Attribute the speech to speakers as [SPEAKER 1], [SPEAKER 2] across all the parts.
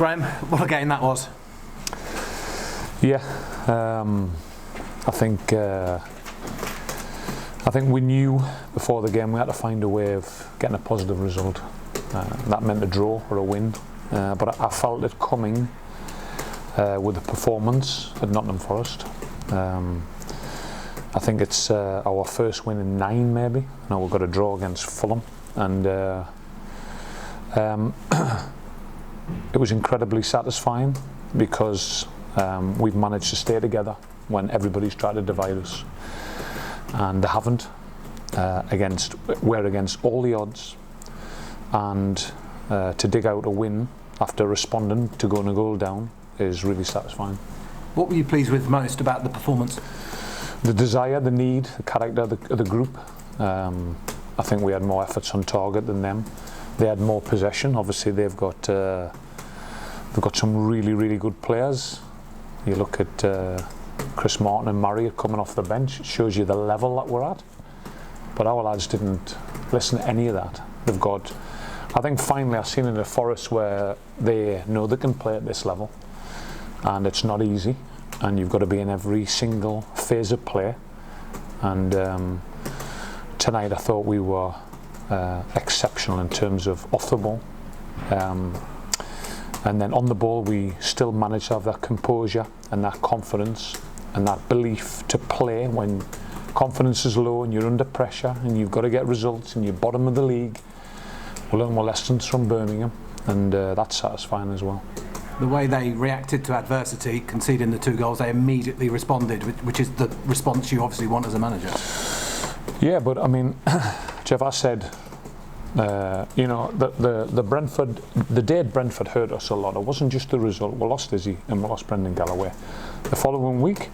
[SPEAKER 1] Graeme, what a game that was.
[SPEAKER 2] Yeah, I think we knew before the game we had to find a way of getting a positive result. That meant a draw or a win, but I felt it coming with the performance at Nottingham Forest. I think it's our first win in 9 maybe. Now we've got a draw against Fulham, and it was incredibly satisfying because we've managed to stay together when everybody's tried to divide us, and they haven't. We're against all the odds, and to dig out a win after responding to going a goal down is really satisfying.
[SPEAKER 1] What were you pleased with most about the performance?
[SPEAKER 2] The desire, the need, the character of the group. I think we had more efforts on target than them. They had more possession. Obviously, they've got some really good players. You look at Chris Martin and Marriott coming off the bench. It shows you the level that we're at. But our lads didn't listen to any of that. They've got. I think finally I've seen in the Forest where they know they can play at this level, and it's not easy. And you've got to be in every single phase of play. And tonight I thought we were exceptional in terms of off the ball. And then on the ball we still managed to have that composure and that confidence and that belief to play when confidence is low and you're under pressure and you've got to get results and you're bottom of the league. We learned more lessons from Birmingham, and that's satisfying as well.
[SPEAKER 1] The way they reacted to adversity, conceding the 2 goals, they immediately responded, which is the response you obviously want as a manager. Yeah,
[SPEAKER 2] but I mean, Jeff, I said, the Brentford, the day at Brentford hurt us a lot. It wasn't just the result. We lost Izzy and we lost Brendan Galloway. The following week,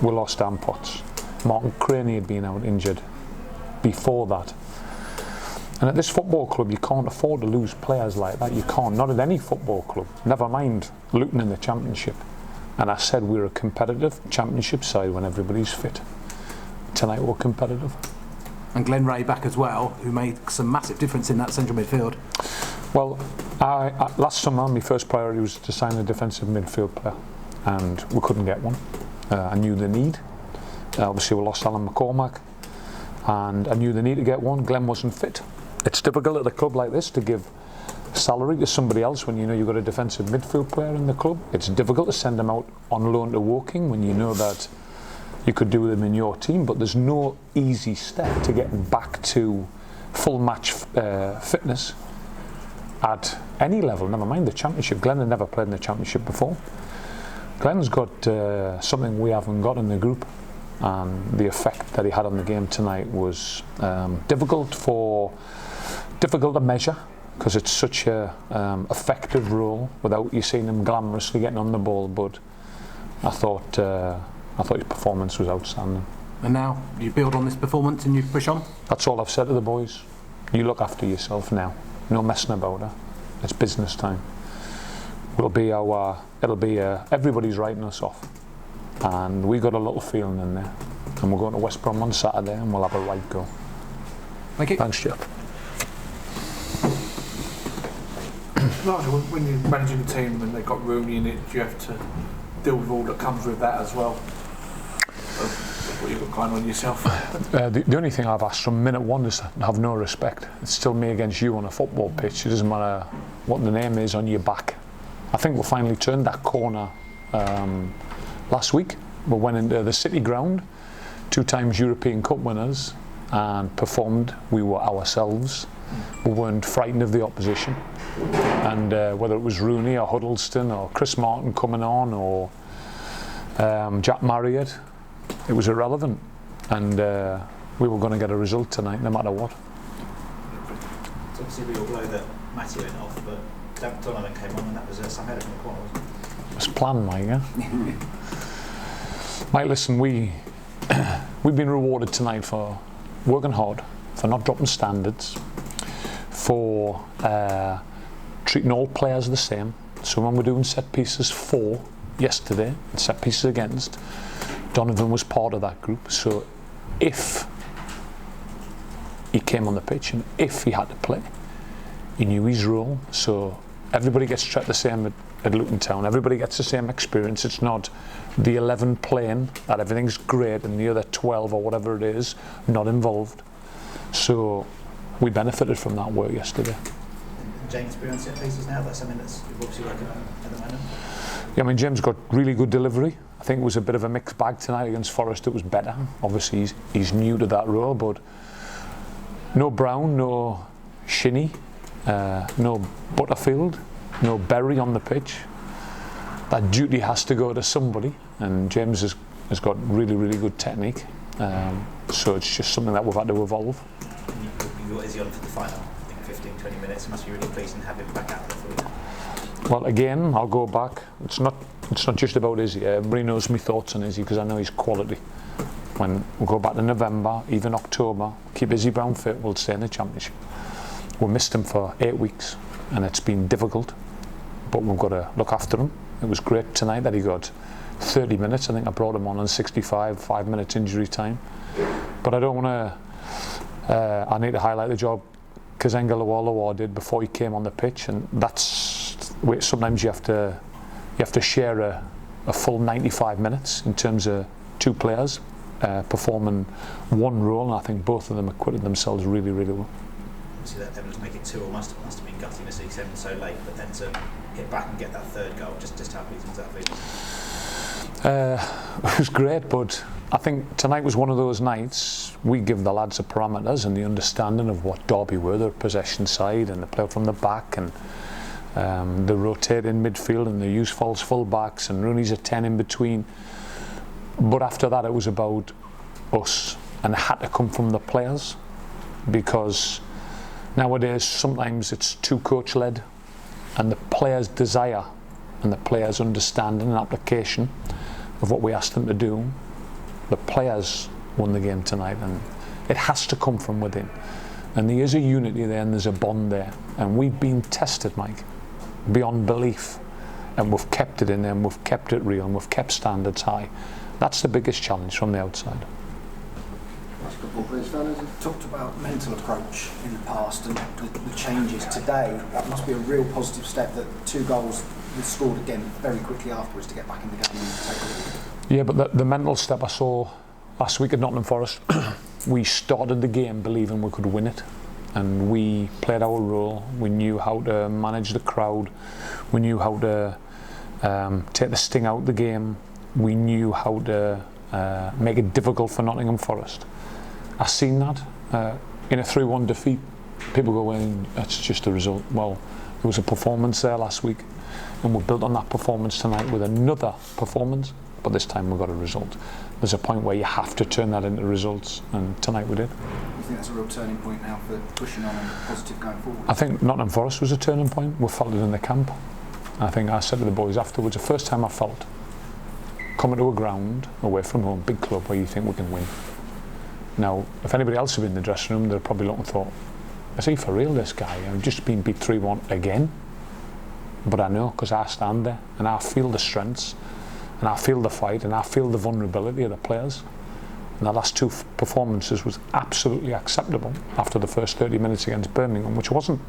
[SPEAKER 2] we lost Dan Potts. Martin Craney had been out injured before that. And at this football club, you can't afford to lose players like that. You can't, not at any football club. Never mind Luton in the Championship. And I said we're a competitive Championship side when everybody's fit. Tonight we're competitive.
[SPEAKER 1] And Glenn Ray back as well, who made some massive difference in that central midfield.
[SPEAKER 2] Well, last summer my first priority was to sign a defensive midfield player, and we couldn't get one. I knew the need. Obviously we lost Alan McCormack, and I knew the need to get one. Glenn wasn't fit. It's difficult at a club like this to give salary to somebody else when you know you've got a defensive midfield player in the club. It's difficult to send them out on loan to Woking when you know that you could do them in your team, but there's no easy step to getting back to full match fitness at any level, never mind the Championship. Glenn had never played in the Championship before. Glenn's got something we haven't got in the group, and the effect that he had on the game tonight was difficult to measure because it's such a effective role without you seeing him glamorously getting on the ball. But I thought his performance was outstanding.
[SPEAKER 1] And now you build on this performance and you push on?
[SPEAKER 2] That's all I've said to the boys. You look after yourself now. No messing about it. It's business time. It'll be everybody's writing us off, and we got a little feeling in there. And we're going to West Brom on Saturday, and we'll have a right go.
[SPEAKER 1] Thank you.
[SPEAKER 2] Thanks, Jeff.
[SPEAKER 3] Nigel, when you're managing a team and they've got Rooney in it, do you have to deal with all that comes with that as well? What you've got going on yourself?
[SPEAKER 2] The only thing I've asked from minute one is to have no respect. It's still me against you on a football pitch. It doesn't matter what the name is on your back. I think we finally turned that corner last week. We went into the City ground, 2 times European Cup winners, and performed. We were ourselves. We weren't frightened of the opposition. And whether it was Rooney or Huddleston or Chris Martin coming on or Jack Marriott, it was irrelevant. And we were going to get a result tonight no matter what.
[SPEAKER 4] It's obviously a real blow that Matty went off, but Donovan came on and that was some head in the corner, wasn't it?
[SPEAKER 2] It was planned, Mike, yeah? Mike, listen, we've been rewarded tonight for working hard, for not dropping standards, for treating all players the same. So when we're doing set pieces for yesterday, and set pieces against, Donovan was part of that group. So if he came on the pitch and if he had to play, he knew his role. So everybody gets treated the same at Luton Town. Everybody gets the same experience. It's not the 11 playing that everything's great and the other 12 or whatever it is not involved. So we benefited from that work yesterday.
[SPEAKER 4] And James beyond set pieces now, that's something that's obviously working on at the moment.
[SPEAKER 2] Yeah, I mean, James got really good delivery. I think it was a bit of a mixed bag tonight against Forest. It was better. Obviously, he's new to that role, but no Brown, no Shinnie, no Butterfield, no Berry on the pitch. That duty has to go to somebody, and James has got really good technique. So it's just something that we've had to evolve.
[SPEAKER 4] What is he on for the final? I think 15-20 minutes. It must be really pleasing to have him back out there for you.
[SPEAKER 2] Well, again, I'll go back. It's not just about Izzy. Everybody knows my thoughts on Izzy because I know he's quality. When we go back to November, even October, keep Izzy Brown fit, we'll stay in the Championship. We missed him for 8 weeks, and it's been difficult, but we've got to look after him. It was great tonight that he got 30 minutes. I think I brought him on 65, 5 minutes injury time. But I don't want to. I need to highlight the job Kazenga Lawala did before he came on the pitch, and that's where sometimes you have to share a full 95 minutes in terms of two players performing one role, and I think both of them acquitted themselves really well.
[SPEAKER 4] Obviously that to make it 2 must have been gutting to see 7 so late, but then to get back and get that third goal, just how pleasing was that for you?
[SPEAKER 2] It was great, but I think tonight was one of those nights we give the lads the parameters and the understanding of what Derby were, their possession side and the play from the back and the rotating midfield and the use false full backs and Rooney's a 10 in between. But after that it was about us, and it had to come from the players, because nowadays sometimes it's too coach led, and the players' desire and the players' understanding and application of what we asked them to do, the players won the game tonight, and it has to come from within. And there is a unity there and there's a bond there, and we've been tested, Mike, beyond belief, and we've kept it in there and we've kept it real and we've kept standards high. That's the biggest challenge from the outside.
[SPEAKER 5] You've talked about mental approach in the past and the changes today. That must be a real positive step, that 2 goals were scored again very quickly afterwards to get back in the game and take a lead.
[SPEAKER 2] Yeah, but the mental step I saw last week at Nottingham Forest, we started the game believing we could win it, and we played our role. We knew how to manage the crowd, we knew how to take the sting out of the game, we knew how to make it difficult for Nottingham Forest. I've seen that in a 3-1 defeat. People go, well, that's just a result. Well, there was a performance there last week, and we built on that performance tonight with another performance, but this time we got a result. There's a point where you have to turn that into results, and tonight we did.
[SPEAKER 5] You think that's a real turning point now for pushing on and positive going forward?
[SPEAKER 2] I think Nottingham Forest was a turning point. We felt it in the camp. I think I said to the boys afterwards, the first time I felt coming to a ground away from home, big club where you think we can win. Now, if anybody else had been in the dressing room, they'd probably look and thought, is he for real, this guy? I've just been beat 3-1 again. But I know, because I stand there and I feel the strengths and I feel the fight and I feel the vulnerability of the players. And the last 2 performances was absolutely acceptable after the first 30 minutes against Birmingham, which wasn't.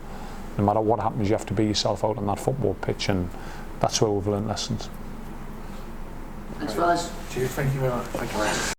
[SPEAKER 2] No matter what happens, you have to be yourself out on that football pitch, and that's where we've learned lessons.
[SPEAKER 5] Thanks, fellas.
[SPEAKER 3] Cheers, thank you very much. Thank you very much.